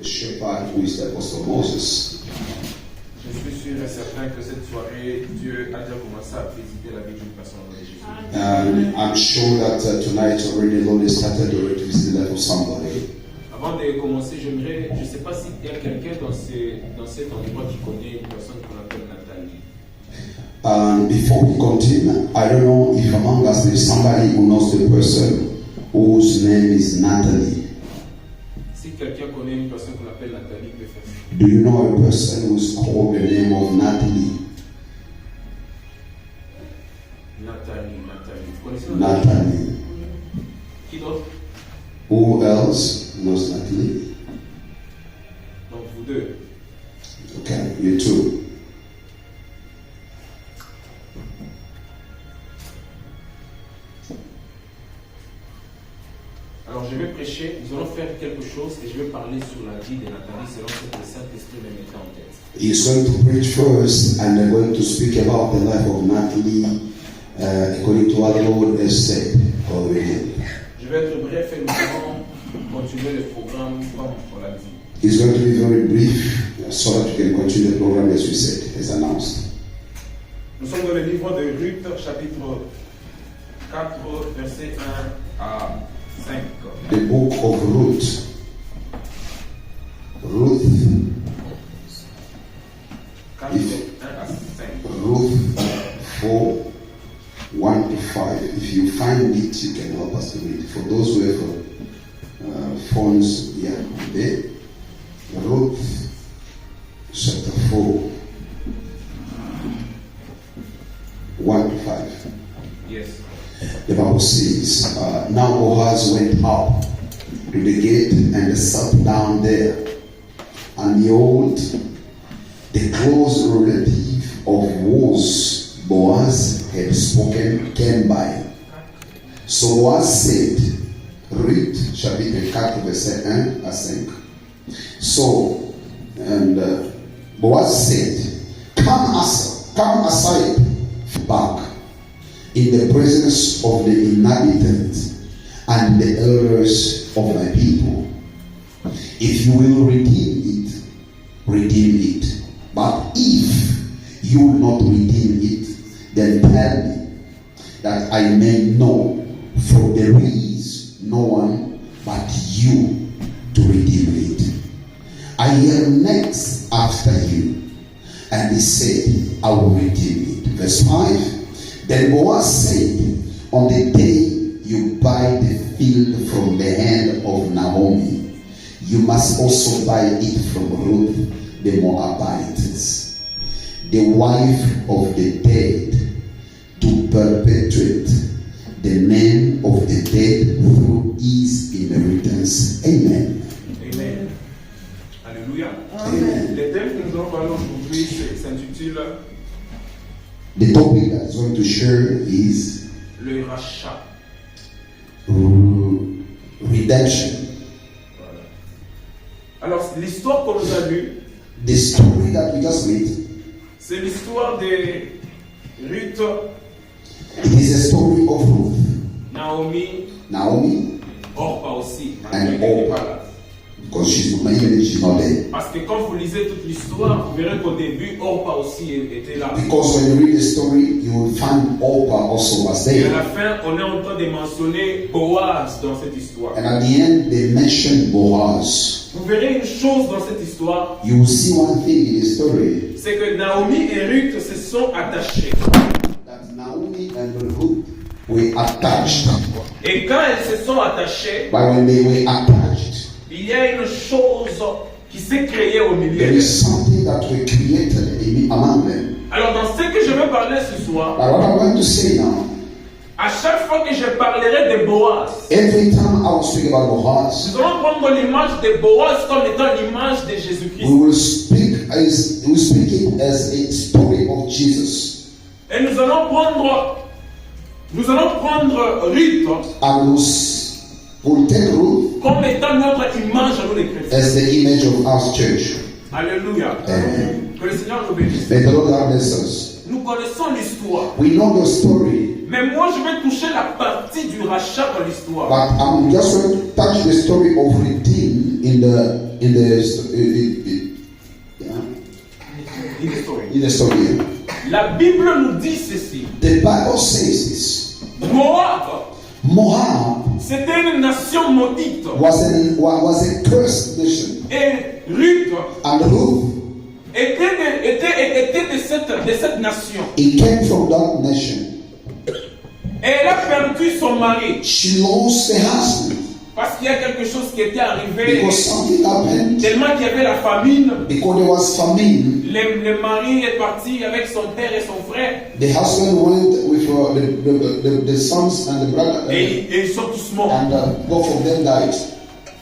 the shepherd who is the Apostle Moses. Je suis sûr et certain que cette soirée, Dieu a déjà commencé à visiter la vie d'une personne de Jésus. And I'm sure that tonight already the Lord has started already to visit the life of somebody. Avant de commencer, je ne sais pas s'il y a quelqu'un dans cet endroit qui connaît une personne qu'on appelle Nathalie. And before we continue, I don't know if among us there is somebody who knows the person whose name is Natalie. Si quelqu'un connaît une personne qu'on appelle Nathalie, peut faire ça. Do you know a person who is called the name of Natalie? Nathalie. Vous connaissez Natalie. Qui d'autre? Who else knows Natalie? Donc vous deux. Okay, you too. Alors je vais prêcher, nous allons faire quelque chose et je vais parler sur la vie de Nathalie selon ce que le Saint-Esprit me mettait en tête. He's going to preach first and I'm going to speak about the life of Natalie according to what the Lord has said already. Je vais être bref et nous allons continuer le programme comme on l'a dit. He's going to be very brief so that we can continue the program as we said, as announced. Nous sommes dans le livre de Ruth, chapitre 4, versets 1 à 5. The book of Ruth. Ruth 4, 1 à 5. Ruth 4, 1 to 5. If you find it, you can help us to read. For those who have phones, yeah, there. Ruth chapter 4, 1 to 5. Yes. The Bible says, now Boaz went up to the gate and sat down there. And behold, the close relative of whose Boaz had spoken came by. So Boaz said, read chapitre 4, verset 1 à 5. So, and Boaz said, come aside back in the presence of the inhabitants and the elders of my people. If you will redeem it. But if you will not redeem it, then tell me, that I may know, for there is no one but you to redeem it. I am next after you. And he said, I will redeem it. Verse 5. Then Boaz said, on the day you buy the field from the hand of Naomi, you must also buy it from Ruth the Moabitess, the wife of the dead, to perpetuate the name of the dead through his inheritance. Amen. Amen. Alléluia. Amen. Le thème que nous allons parler aujourd'hui s'intitule The topic that is going to share is le rachat. Redemption. Voilà. Alors, l'histoire qu'on nous a lue, The story that we just read, c'est l'histoire de Ruth, it is a story of Ruth, Naomi, Orpa aussi, And malgré qu'elle n'est Orpa. pas là. because she's not there. Parce que quand vous lisez toute l'histoire, vous verrez qu'au début, Orpa aussi était là. Because when you read the story, you will find Orpah also was Et à there. la fin, on est en train de mentionner Boaz dans cette histoire. And at the end, they mention Boaz. Vous verrez une chose dans cette histoire, You will see one thing in the story, c'est que Naomi et Ruth se sont attachées. that Naomi and Ruth were attached. Et quand elles se sont attachées, But when they were attached, il y a une chose qui s'est créée au milieu there d'elles. is something that were created among them. Alors dans ce que je veux parler ce soir, But what I'm going to say now, à chaque fois que je parlerai de Boaz, every time I will speak about Boaz, nous allons prendre l'image de Boaz comme étant l'image de we Jésus-Christ. will speak it as a story of Jesus. Et nous allons prendre Ruth And we'll take Ruth comme étant notre image à nous les chrétiens. as the image of our church. Alléluia. Amen. Que le Seigneur nous bénisse. May the Lord have bless us. Nous connaissons l'histoire. We know the story. Mais moi, je vais toucher la partie du rachat dans l'histoire. But I'm just going to touch the story of redeem in the story. La Bible nous dit ceci. The Bible says this. Moab C'était une nation maudite. was a cursed nation. Et Ruth And Ruth, était de cette nation. it came from that nation. Et elle a perdu son mari. She lost her husband Parce qu'il y a quelque chose qui était arrivé. because something happened. Tellement qu'il y avait la famine. Because there was famine. Le mari est parti avec son père et son frère. The husband went with the sons and the brother, Et ils sont tous morts. and both of them died.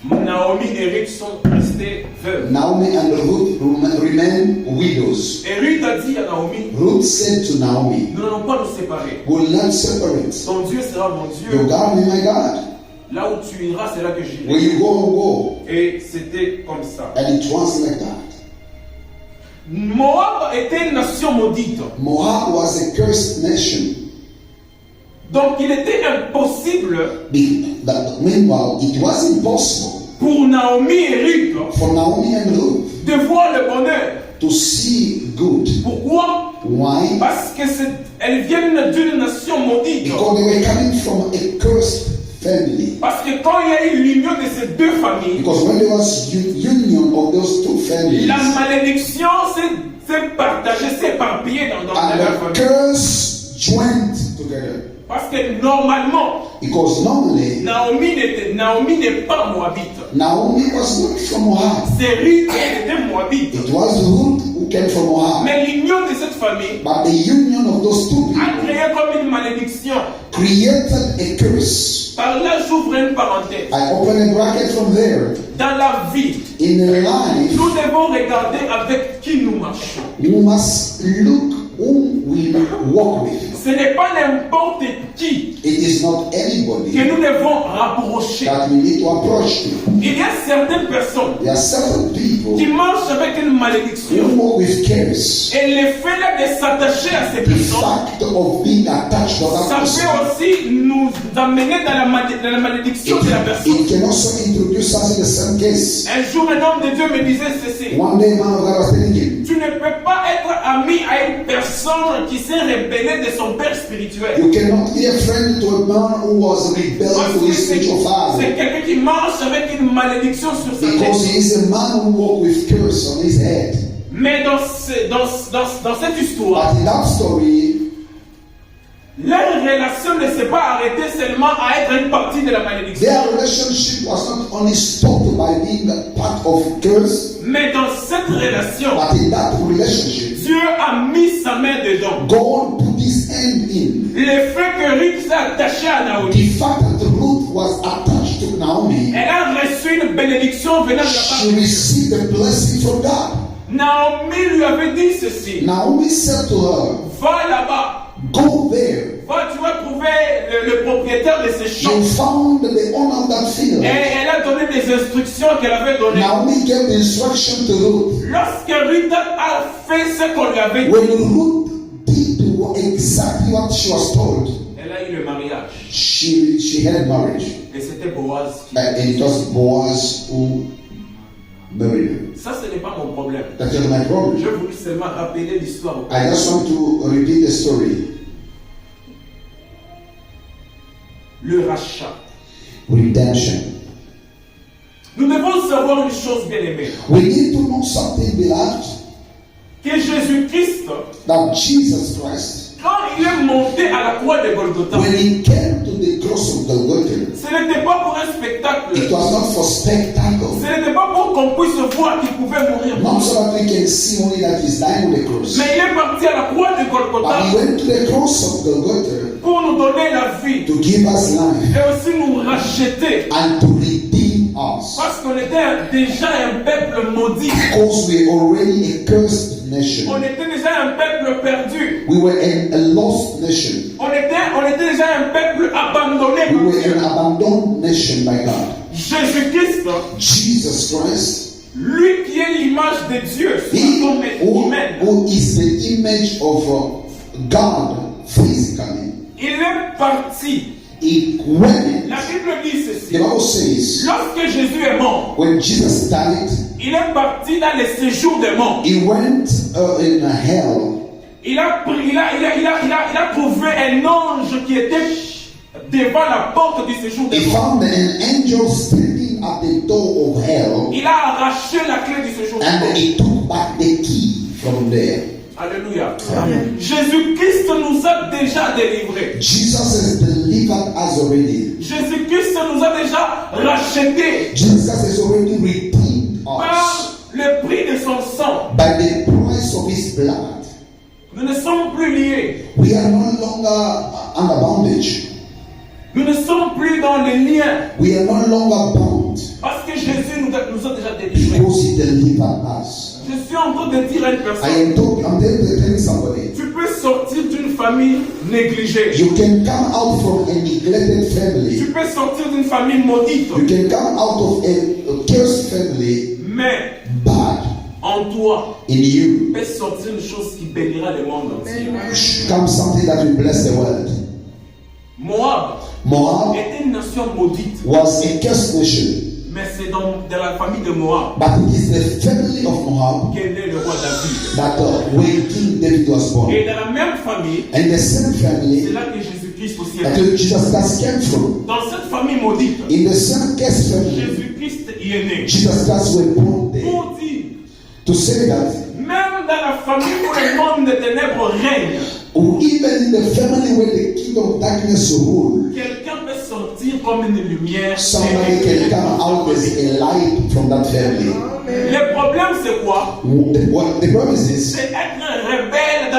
Naomi et Ruth sont restés veuves. Naomi and Ruth remained widows. Et Ruth a dit à Naomi, Ruth said to Naomi, nous n'allons pas nous séparer. "Will not separate. Ton Dieu sera mon Your Dieu. God be my God. Là où tu iras, c'est là que Where j'irai. you go, go." Et c'était comme ça. And it was like that. Moab était une nation maudite. Moab was a cursed nation. Donc il était impossible Meanwhile, it was impossible pour Naomi et Ruth for Naomi and Ruth de voir le bonheur. to see good. Pourquoi? Why? Parce que elles viennent d'une nation maudite. Because they were coming from a cursed family. Parce que quand il y a eu l'union de ces deux familles, Because when there was union of those two families, la malédiction s'est partagée, s'est éparpillée dans and la the famille. curse joined together. Parce que normalement, Because normally, Naomi n'est pas moabite. Naomi was not from Moab. C'est Ruth qui était moabite. It was Ruth who came from Moab. Mais l'union de cette famille But the union of those two a people créé comme une malédiction. created a curse. Par là, j'ouvre une parenthèse. I open a bracket from there. Dans la vie, In a life, nous devons regarder avec qui nous marchons. you must look whom we walk with. Ce n'est pas n'importe qui It is not anybody que nous devons rapprocher. that we need to approach to. Il y a certaines personnes There are several people qui marchent avec une who malédiction. walk with curse. Et le fait là de s'attacher à ces The personnes, fact of being attached to ça that peut person, aussi nous amener dans la malédiction de la personne. it can also introduce us in the same case. Un jour, un homme de Dieu me disait ceci. One day, man of God was telling him, Tu ne peux pas être ami à une personne qui s'est rebellée de son père spirituel. you cannot be a friend to a man who was rebelling Parce to que his spiritual c'est father. quelqu'un qui marche avec une malédiction sur sa Because tête. he is a man who walks with curse on his head. Mais dans cette histoire, But in that story, leur relation ne s'est pas arrêtée seulement à être une partie de la malédiction. their relationship was not only stopped by being a part of curse, Mais dans cette relation, but in that relationship, Dieu a mis sa main dedans. God put his hand in. Le fait que Ruth s'est attachée à The Naomi, fact that Ruth was attached to Naomi, elle a reçu une bénédiction venant de la part she de Dieu. received a blessing from God. Naomi lui avait dit ceci. Naomi said to her, Va là-bas. "Go there. Va, tu vas trouver le propriétaire de ces champs. You found the owner of that field." Et elle a donné des instructions qu'elle avait données. Naomi gave the instruction to Ruth. Lorsque Ruth a fait ce qu'on lui avait dit, When Ruth did exactly what she was told, elle a eu le mariage. she had marriage. Et c'était Boaz. And it was Boaz who married her. Ça, ce n'est pas mon problème. That's not my problem. Je voulais seulement rappeler l'histoire. I just want to repeat the story. Le rachat. Redemption. Nous devons savoir une chose, bien aimée. We need to know something, beloved, Que Jésus-Christ, that Jesus Christ, quand il est monté à la croix de Golgotha, when he came to the cross of Golgotha, ce n'était pas pour un spectacle. it was not for spectacle. Ce n'était pas pour qu'on puisse voir qu'il pouvait mourir. Not so that we can see only that he's dying on the cross. Mais il est parti à la croix de But Golgotha he went to the cross of Golgotha pour nous donner la vie to give us life et aussi nous racheter. and to redeem us. Parce qu'on était déjà un peuple maudit. Because we are already a cursed nation. On était déjà un peuple perdu. We were a lost nation. On était déjà un peuple abandonné We par were Dieu. an abandoned nation by God. Jésus-Christ, Jesus Christ, lui qui est l'image de Dieu, he comme humaine, who is the image of God physically, il est parti. he went. La Bible dit The ceci. Bible says, Lorsque Jésus est mort, when Jesus died, il est parti dans les séjours des morts. he went in hell. Il a trouvé un ange qui était devant la porte du séjour He des morts. found an angel standing at the door of hell, Il a arraché la clé du séjour des and morts. he took back the key from there. Alléluia. Jésus-Christ nous a déjà délivrés. Jesus has delivered us already. Jésus-Christ nous a déjà rachetés Jesus has already redeemed us par le prix de son sang. by the price of his blood. Nous ne sommes plus liés. We are no longer under bondage. Nous ne sommes plus dans les liens. We are no longer bound Parce que Jésus nous a déjà délivrés. because he delivered us. Je suis en train de dire à une I'm personne, telling somebody, tu peux sortir d'une famille négligée. you can come out from a neglected Tu family. peux sortir d'une famille maudite. You can come out of a cursed family, Mais but en toi, in you peut sortir une chose qui bénira le monde entier. comes something that will bless the world. Moab Moab était une nation maudite. was a cursed nation, Mais c'est dans la famille de Moab but it is the family of Moab qu'est né le roi David. that when King David was born. Et dans la même famille, And the same c'est family là que Jésus-Christ aussi est that né. Jesus Christ came from. Dans cette famille maudite, In the same cursed family, Jésus-Christ y est né. Jesus Christ was born there. Pour dire, To say that, même dans la famille où le monde des ténèbres règne, or even in the family where the kingdom of darkness rule, quelqu'un peut sortir comme une lumière. somebody can come out as a light from that family. Le problème c'est quoi? What the problem is, C'est être un rebelle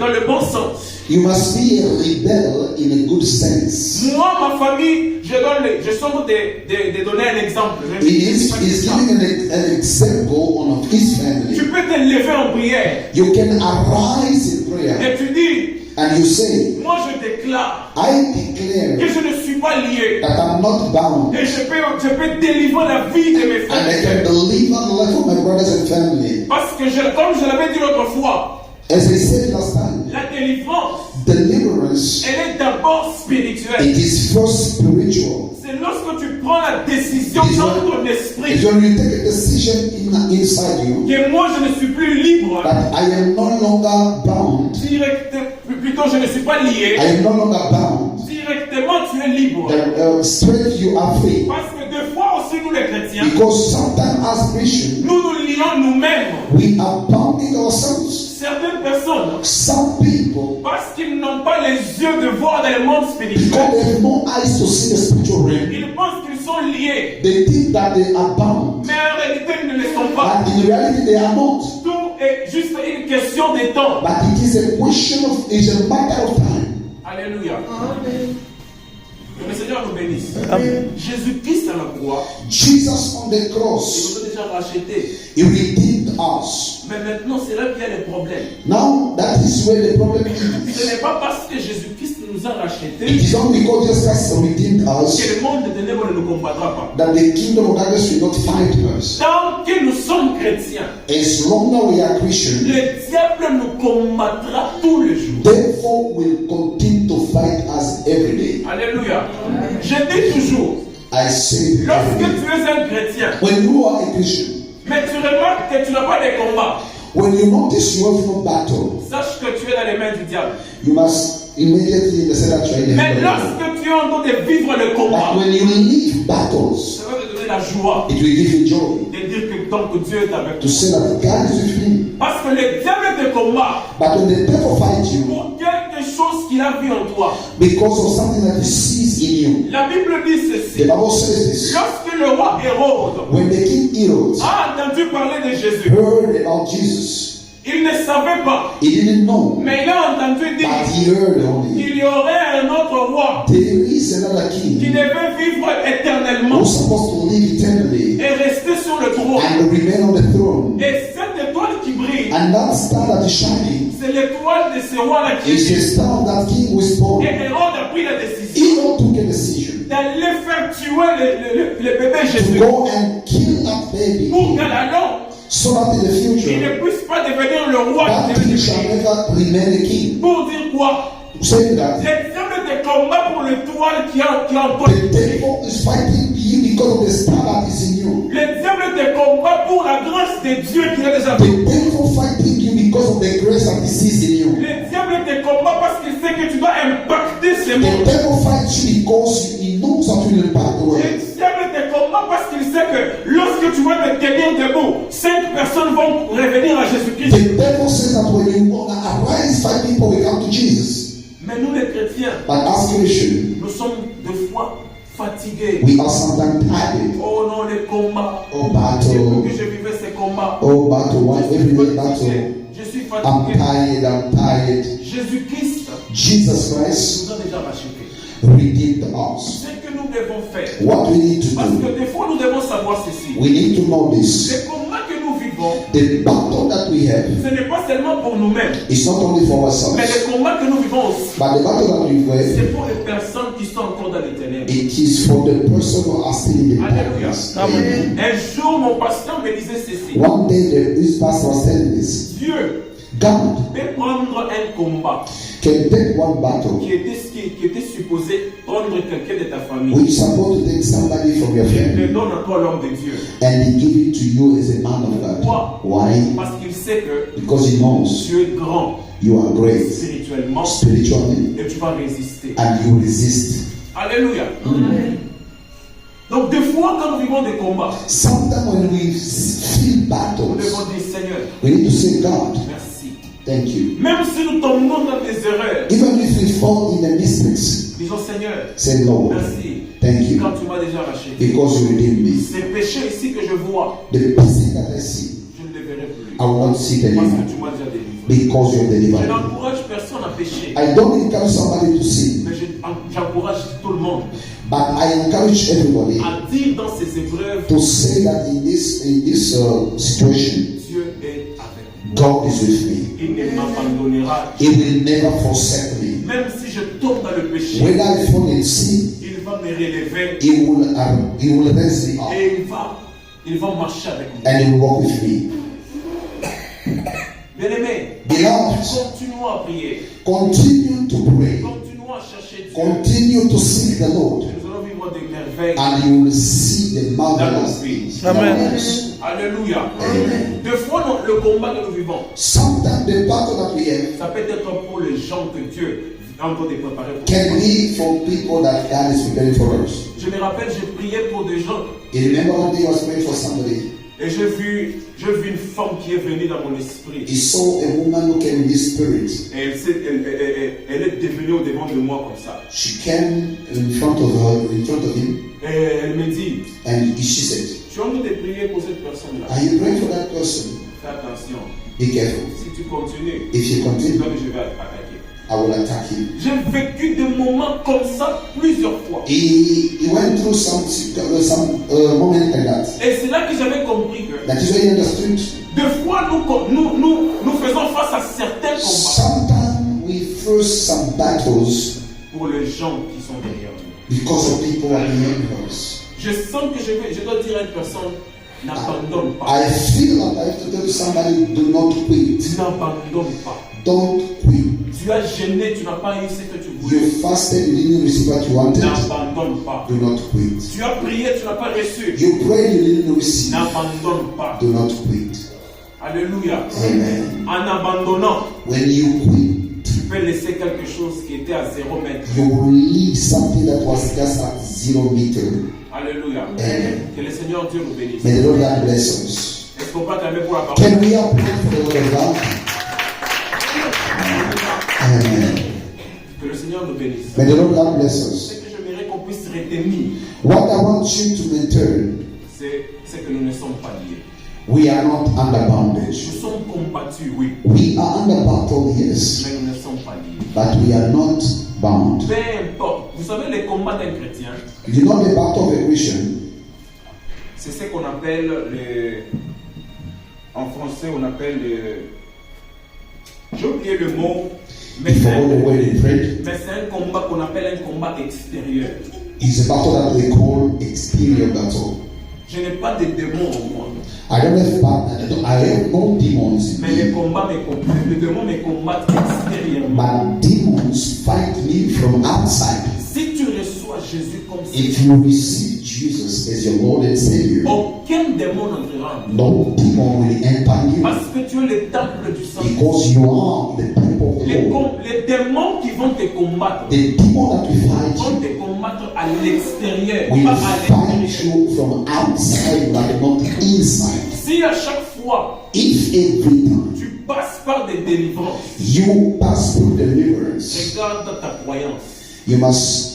dans le bon sens. you must be a rebel in a good sense. Moi, ma famille, je suis en train de donner un exemple. Je He dis is pas he's ça. giving an example on his Tu family. peux te lever en prière You can arise in prayer et tu dis, and you say, moi je déclare I que declare je ne suis pas lié that I'm not bound, et je peux délivrer la vie de mes and I frères. can deliver the life of my brothers and family. Parce que comme je l'avais dit l'autre fois, As I said last time, la délivrance, deliverance, elle est d'abord spirituelle. it is first spiritual. C'est lorsque tu prends la décision It's dans when- ton It's esprit when you take a decision inside you que moi je ne suis plus libre, that I am no longer bound. plutôt je ne suis pas lié, I am no longer bound. directement tu es libre. That straight you are free. Parce que des fois aussi nous les chrétiens, Because sometimes as Christians, nous nous lions nous-mêmes. we are bounding ourselves. Certaines personnes, Some people, parce qu'ils n'ont pas les yeux de voir dans le monde spirituel, because they have no eyes to see the spiritual realm, ils pensent qu'ils sont liés. they think that they are bound. Mais en réalité, ils ne le sont pas. But in reality, they are not. Tout est juste une question de temps. But it is a question of, it's a matter of time. Alléluia. Que le Seigneur nous bénisse. Amen. Jésus-Christ à la croix, Jesus on the il cross, nous a déjà rachetés. he redeemed us. Mais maintenant, c'est là qu'il y a le problème. Now that is where the problem is. Ce n'est pas parce que Jésus-Christ nous a It rachetés is not because Jesus Christ redeemed us que le monde des ténèbres ne nous combattra pas. that the kingdom of darkness will not fight us. Tant que nous sommes chrétiens, As long as we are Christian, le diable nous combattra tous les jours. therefore will continue to fight us every day. Alléluia. Je dis toujours, I say, lorsque tu es un chrétien, when you are a Christian, mais tu remarques que tu n'as pas de combat, when you notice you have no battle, sache que tu es dans les mains du diable. you must immediately say that you are in the Mais hand of God. lorsque tu es en train de vivre le But combat, when you leave battles, ça va te donner la joie it will give you joy de dire que tant que Dieu est avec to toi. say that God is with me. Parce que le diable te combat But when the devil fights you, pour quelque chose qu'il a vu en toi. because of something that he sees in you, La Bible dit the ceci. Bible says this. Lorsque le roi Hérode When the king Herod a entendu parler de Jésus, heard about Jesus, il ne savait pas, he didn't know, mais il a entendu dire but he heard only. qu'il y aurait un autre roi There is another qui king devait vivre éternellement who's supposed to live eternally et rester sur le trône. and remain on the throne. Et cette étoile qui brille, And that star that is shining c'est l'étoile de ce roi-là qui is the est. star that king was born. Et Hérode a pris la décision Herod took a decision d'aller faire tuer le bébé to Jésus go and kill that baby pour qu'à la longue, so that in the il future ne puisse pas devenir le roi that qui devait king shall devenir. never remain a king. Pour dire quoi? Saying that L'exemple de combat pour l'étoile qui est en toi. the devil is fighting you because of the star that is in you. L'exemple de combat pour la grâce de Dieu qui est déjà The devil fighting you because of the grace that is in you. l'exemple de combat parce qu'il sait que tu dois impacter ce The monde. devil fights you because he knows that you will impact the world. L'exemple de combat parce qu'il sait que lorsque tu vas te tenir debout, 5 personnes vont revenir à Jésus-Christ. The devil says that when you want to arise, 5 people will come to Jesus. Mais nous les chrétiens, But as Christians, nous sommes des fois fatigués. we are sometimes tired. Oh non, les combats. Oh, C'est pour battle. que je vivais ces combats. Oh, battle. One everyday battle. Je suis I'm fatigué. tired. I'm tired. Jésus-Christ Jesus Christ nous a déjà rachetés. redeemed us. Ce que nous devons faire, What we need to parce do, que des fois nous devons savoir ceci. we need to know this. Les combats que nous vivons, The battle that we have ce n'est pas seulement pour nous-mêmes, is not only for mais ourselves, les combats que nous vivons aussi, but the battle that we have, c'est pour les personnes qui sont encore dans les ténèbres. it is for the person who are still in the Alléluia. darkness. Amen. Un jour, mon pasteur me disait ceci. One day, this pastor was telling this. Dieu God peut prendre un combat can take one battle qui était supposé prendre quelqu'un de ta famille. which is supposed to take somebody from your Il le family donne à toi, l'homme de Dieu. and he give it to you as a man of God. Pourquoi? Why? Parce qu'il sait que Because he knows tu es grand you are great spirituellement spiritually et tu vas résister. and you resist. Alléluia. Donc des fois quand nous vivons des combats, Sometimes when we feel nous battles, devons dire Seigneur, we need to say, God, merci. thank you. Même si nous tombons dans des erreurs, Even if we fall in the mistakes, disons Seigneur, say, Lord, merci. thank you Quand tu m'as déjà racheté. because you redeemed me. Ces péchés ici que je vois, The sin that I see, je ne les verrai plus. I will not see them Parce anymore que tu m'as déjà délivré. because you have Je delivered me. n'encourage personne à pécher, I don't encourage somebody to sin, mais j'encourage tout le monde but I encourage everybody à dire dans ces épreuves, to say that in this situation, Dieu est avec moi. God is with me. Il ne m'abandonnera. He will never forsake me. Même si je tombe dans le péché, When I fall in sin, il va me relever He will raise me up et il va marcher avec moi. and He will walk with me. Bien-aimés, Beloved, continuons à prier. continue to pray. Continuons à chercher Dieu. Continue to seek the Lord, Nous allons vivre des merveilles. and you will see the marvelous things. Amen. Alléluia. Des fois, le combat que nous vivons, Sometimes the battle that we have ça peut être pour les gens que Dieu est en train de préparer pour can nous. be for people that God is preparing for us. Je me rappelle, j'ai prié pour des gens You remember one day I was praying for somebody. et j'ai vu une femme qui est venue dans mon esprit. He saw a woman who came in his spirit. Et elle est devenue au devant de moi comme ça. She came in front of him, Et elle me dit, and she said, je suis en train de prier pour cette personne-là. "Are you praying for that person? Fais attention. Be careful. Si tu continues, If you c'est continue, toi que je vais attaquer. I will attack him." J'ai vécu des moments comme ça plusieurs fois. He went through some moment like that. Et c'est là que j'avais compris que That is why he understood. des fois nous faisons face à certains combats Sometimes we face some battles pour les gens qui sont derrière nous. because of people who are behind us. Je sens que je dois dire à une personne, n'abandonne pas. I feel like I have to tell somebody, do not quit. N'abandonne pas. Don't quit. Tu as gêné, tu n'as pas eu ce que tu voulais. You fasted, you didn't receive what you wanted. N'abandonne pas. Do not quit. Tu as prié, tu n'as pas reçu. You prayed, you didn't receive. N'abandonne pas. Do not quit. Alléluia. Amen. En abandonnant, When you quit, tu peux laisser quelque chose qui était à 0 mètre. you will leave something that was just at 0 meter. Alléluia. Amen. Que le Seigneur Dieu nous bénisse. May the Lord God bless us. Est-ce qu'on va t'aimer pour la parole? Can we all pray for the Lord of God? Amen. Que le Seigneur nous bénisse. May the Lord God bless Ce us. que j'aimerais qu'on puisse retenir, What I want you to maintain, c'est que nous ne sommes pas liés. we are not under bondage. Nous sommes combattus, oui, We are under battle, yes, mais nous ne sommes pas liés. but we are not bound. Peu importe. Vous savez, les combats d'un chrétien, You know the battle of a Christian? c'est ce qu'on appelle en français, on appelle j'ai oublié le mot, mais If c'est you know the word in French, un combat qu'on appelle un combat extérieur. it's a battle that they call exterior battle. Je n'ai pas de démons en moi. I have no demons in Mais les me. combats les démons me combattent extérieurement. But demons fight me from outside. Si tu reçois Jésus comme If Seigneur, you receive Jesus as your Lord and Savior, aucun démon n'entrera en toi. no demon will enter you Parce que tu es le temple du Saint-Esprit. because you are the temple of the Lord. Les démons qui vont te combattre The demon that will fight vont you te combattre à l'extérieur, will pas à fight l'intérieur. you from outside but not inside. Si à chaque fois If every time tu passes par des délivrances, you pass through deliverance, regarde ta croyance. you must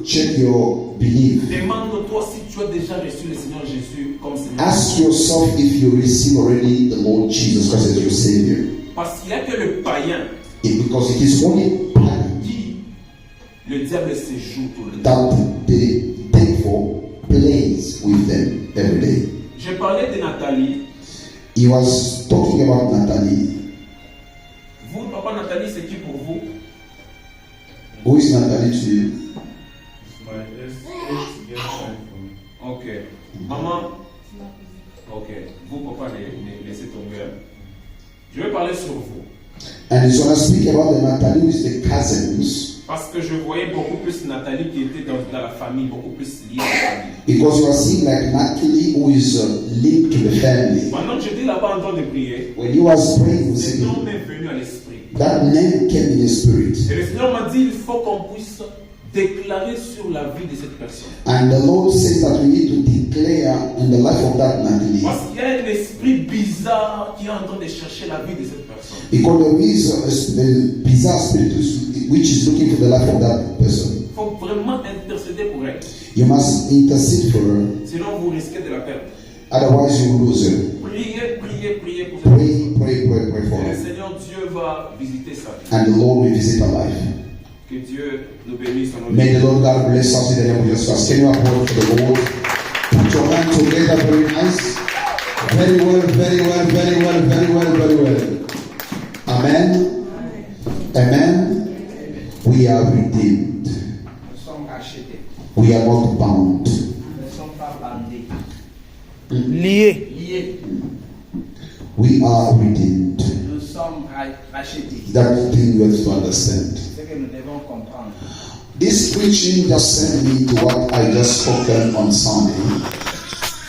check your belief. Demande-toi si tu as déjà reçu le Seigneur Jésus comme Seigneur. Ask yourself if you receive already the Lord Jesus Christ as your Savior. Parce qu'il n'y a que le païen Because it is only qui le diable se joue tout le temps. that the devil plays with them every day. J'ai parlé de Nathalie. He was talking about Natalie. Vous, papa Nathalie, c'est qui pour vous? Who is Natalie to you? My ex-girlfriend for me. Ok. Maman? Ok. Vous, papa, laissez tomber. Je vais parler sur vous. And he's going to speak about the Natalie with the cousins. Parce que je voyais beaucoup plus Nathalie qui était dans la famille, beaucoup plus liée à la famille. Because you are seeing like Natalie who is linked to the family. Pendant que j'étais là-bas en train de prier, When he was praying, ce nom m'est venu à l'esprit. that name came in his spirit. Et le Seigneur m'a dit, il faut qu'on puisse déclarer sur la vie de cette personne. And the Lord says that we need to declare in the life of that Natalie. Parce qu'il y a un esprit bizarre qui est en train de chercher la vie de cette personne. Because there is a bizarre spirit which is looking for the life of that person. Il faut vraiment intercéder pour elle. You must intercede for her. Sinon, vous risquez de la perdre. Otherwise, you will lose her. Priez, priez, priez pour cette personne. Pray for Et le her. Seigneur Dieu va visiter sa vie. And the Lord will visit her life. Que Dieu nous bénisse en nom. May the Lord God bless us in the name of Jesus Christ. Can you applaud for the Lord? Put your hands together, very nice. Very well, very well, very well, very well, very well. Amen. Amen. We are redeemed. Nous sommes rachetés. We are not bound. Nous ne sommes pas bandés. Lié. Liés. We are redeemed. Nous sommes rachetés. That thing you have to understand. C'est ce que nous devons comprendre. This preaching just sent me to what I just spoken on Sunday.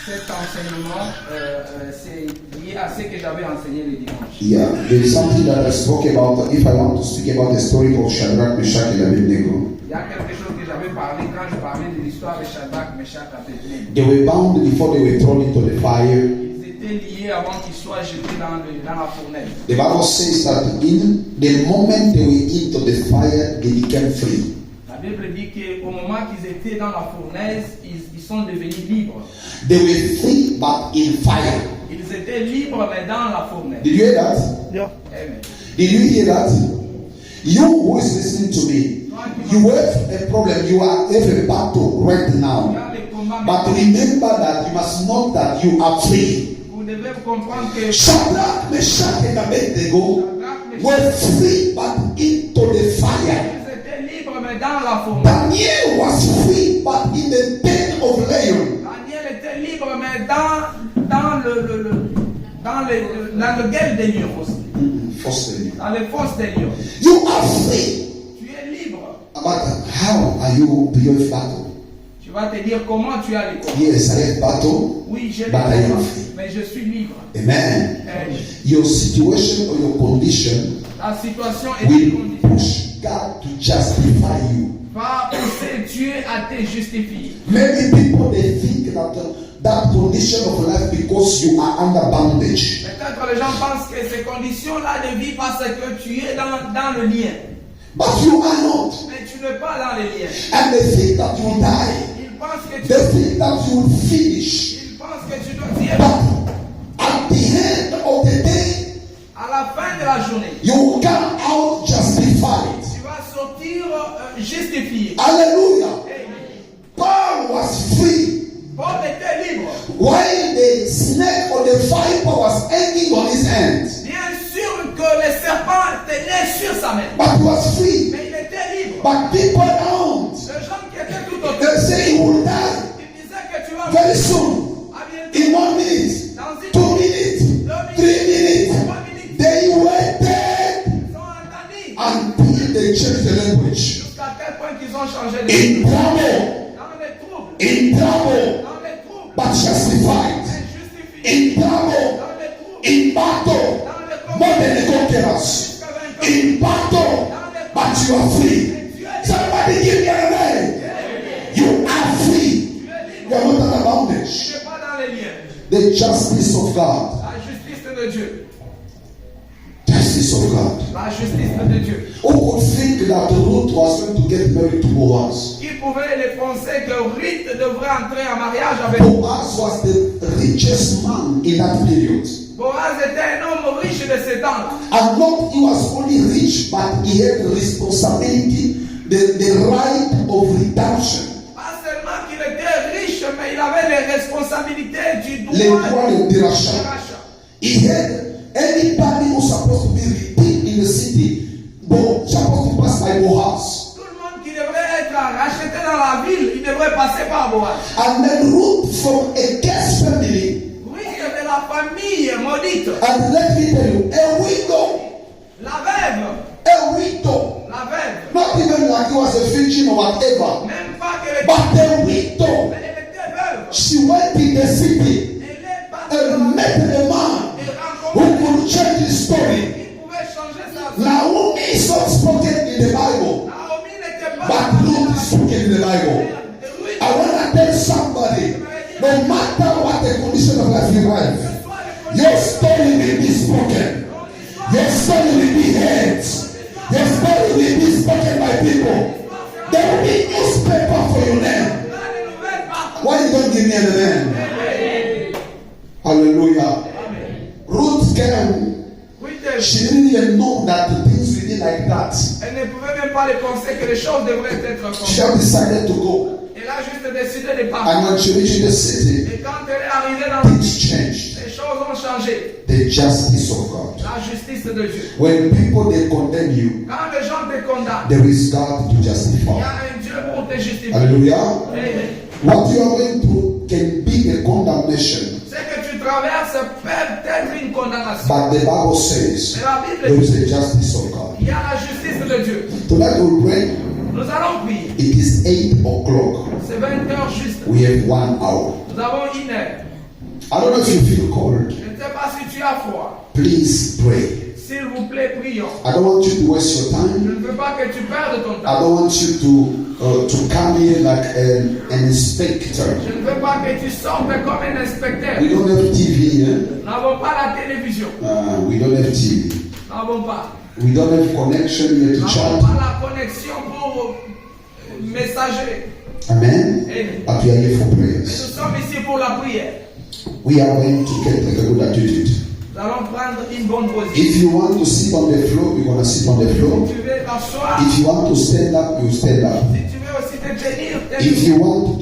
Cet enseignement, c'est lié à ce que j'avais enseigné le dimanche. Yeah, there is something that I spoke about. If I want to speak about the story of Shadrach, Meshach, and Abednego, Il y a quelque chose que j'avais parlé quand je parlais de l'histoire de Shadrach, Meshach et Abednego. they were bound before they were thrown into the fire. Ils étaient liés avant qu'ils soient jetés dans la fournaise. The Bible says that in the moment they were into the fire, they became free. La Bible dit qu'au moment qu'ils étaient dans la fournaise, ils sont devenus libres. They were free, but in fire. Ils étaient libres, mais dans la fournaise. Did you hear that? Yeah. Amen. Did you hear that? You who is listening to me, you have a problem. You have a battle right now. Dans les combats, But remember that you must know that you are free. vous devez comprendre que Shadrach, Meshach, and Abednego were free, but into the fire. ils étaient libres, mais dans la fournaise. Daniel was free, but in the den of lion. Daniel était libre, mais dans le gueule des lions aussi. Firstly, Dans les fosses des lions. you are free. Tu es libre. But how are you beyond battle? Tu vas te dire comment tu as les combats. Yes, I have battle. Oui, j'ai les But I am combats, free. mais je suis libre. Amen. Amen. Your situation or your condition La situation est will condition. push God to justify you. Va pousser Dieu à te justifier. Many people they think that that condition of life because you are under bondage. Peut-être les gens pensent que ces conditions-là de vie parce que tu es dans le lien. But you are not. Mais tu n'es pas dans le lien. And they think that you will die. Ils pensent que tu They think that you will finish. Ils pensent que tu dois dire But at the end of the day, à la fin de la journée, you will come out justified. tu vas sortir justifié. Hallelujah. Amen. Paul was free Paul était libre. while the snake or the viper was hanging on his hand. Bien sûr que le serpent tenait sur sa main. But he was free. Mais il était libre. But people around, Les gens qui étaient tout autour, they say he will die ils disaient que tu vas very mourir. they changed the language. Jusqu'à tel point qu'ils ont changé de In langue. trouble, Dans les troubles. in trouble, Dans les troubles. but justified. Mais justifié. In trouble, Dans les troubles. in battle, Dans les more combats. than the conquerors. Jusqu'à vainqueur. In battle, but you are free. Somebody give me a name. You are free. You are not under Tu bondage. n'es pas dans les liens. The justice of God. La justice de Dieu. Justice of God. La justice de Dieu. Who would think that Ruth was going to get married to Boaz? Qui pouvait les penser que Ruth devrait entrer en mariage avec Boaz was the richest man in that period. Boaz était un homme riche de ses temps. And not he was only rich, but he had the responsibility, the right of redemption. Pas seulement qu'il était riche, mais il avait les responsabilités du Les droit droits de de rachat. rachat. He had anybody who's supposed to be redeemed in the city, supposed to pass by Boaz. Tout le monde qui devrait être racheté dans la ville, il devrait passer par Boaz. And then Ruth from a guest family, Ruth de la famille maudite, and let me tell you, a widow, la veuve, not even like he was a virgin or whatever, même pas qu'elle était, but a widow. mais elle était veuve. She went in the city Elle est partie and met a man et who rencontrée could change his story. qui pouvait changer sa vie. Naomi is not spoken in the Bible, Naomi n'était pas but Ruth is spoken in the Bible. Ruth, I want to tell somebody, no matter what the condition of life you have, your story will be spoken. Your story will be heard. Your story will be spoken by people. There will be newspaper for your name. Why you don't give me a name? Hallelujah. Ruth came. She didn't even know that the things will be like that. Elle ne pouvait même pas les penser que les choses devraient être comme She ça. had decided to go. Elle a juste décidé de partir. And when she reached the city, Et quand elle est arrivée dans le things changed. les choses ont changé. The justice of God. La justice de Dieu. When people they condemn you, Quand les gens te condamnent, there is God to il y justify. a un Dieu pour te justifier. Hallelujah. Amen. What you are going through can be a condemnation, Ce que tu traverses peut être une condamnation. but the Bible says Mais la Bible there dit, is a justice of God. il y a la justice de Dieu. Tonight we'll pray. Nous allons prier. It is 8 o'clock. C'est 20 heures juste. We have 1 hour. Nous avons une heure. I don't know if you feel cold. Je ne sais pas si tu as froid. Please pray. S'il vous plaît, prions. I don't want you to waste your Je time. ne veux pas que tu perdes ton I temps. don't want you to come here like an inspector. Je ne veux pas que tu sortes comme un inspecteur. We don't have TV here. Nous n'avons pas la télévision. We don't have TV. Nous n'avons pas. We don't have connection here Nous to n'avons chat. pas la connexion pour messager. Amen. Amen. But we are here for Nous prayers. sommes ici pour la prière. We are going to get like a good attitude. Nous allons prendre une bonne position. If you want to sit on the floor, we're going to sit on the floor. Si tu veux t'asseoir, If you want to stand up, you stand up. si tu veux aussi te tenir, If you want